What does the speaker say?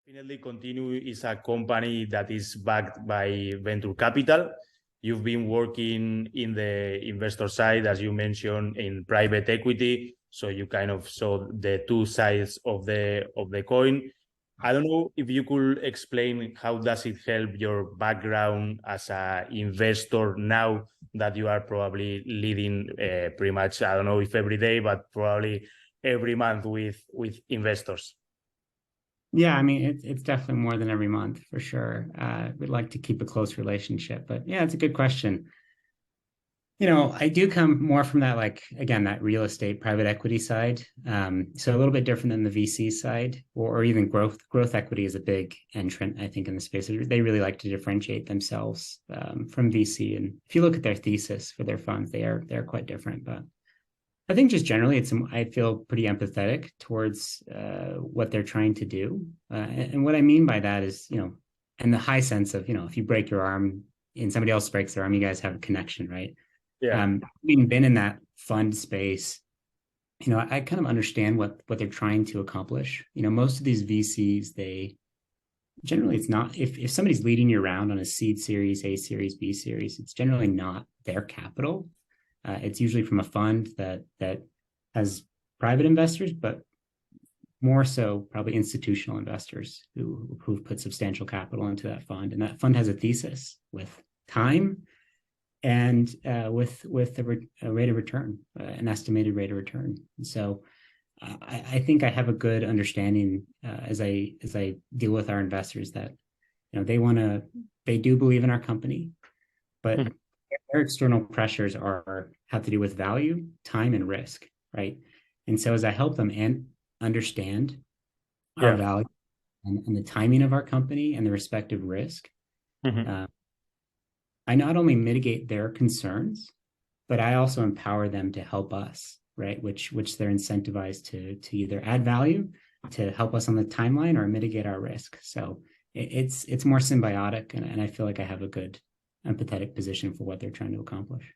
Definitely Continue is a company that is backed by venture capital. You've been working in the investor side, as you mentioned, in private equity. So you kind of saw the two sides of the coin. I don't know if you could explain how does it help your background as an investor now that you are probably leading pretty much, I don't know if every day, but probably every month with investors. Yeah, I mean, it's definitely more than every month for sure. We'd like to keep a close relationship, but yeah, it's a good question. I do come more from that, like, again, that real estate private equity side. So a little bit different than the VC side, or even growth equity is a big entrant, I think, in the space. They really like to differentiate themselves from VC. And if you look at their thesis for their funds, they're quite different. But I think just generally, I feel pretty empathetic towards what they're trying to do. And what I mean by that is, in the high sense of, if you break your arm and somebody else breaks their arm, you guys have a connection, right? Yeah. Having been in that fund space, I kind of understand what they're trying to accomplish. Most of these VCs, it's not, if somebody's leading you around on a seed series, A series, B series, it's generally not their capital. It's usually from a fund that has private investors, but more so probably institutional investors who've put substantial capital into that fund. And that fund has a thesis with time and with a rate of return, an estimated rate of return. And so I think I have a good understanding as I deal with our investors that they do believe in our company, but their external pressures have to do with value, time, and risk, right? And so as I help them and understand our value and the timing of our company and the respective risk, I not only mitigate their concerns, but I also empower them to help us, right? Which they're incentivized to either add value, to help us on the timeline, or mitigate our risk. So it's more symbiotic, and I feel like I have a good empathetic position for what they're trying to accomplish.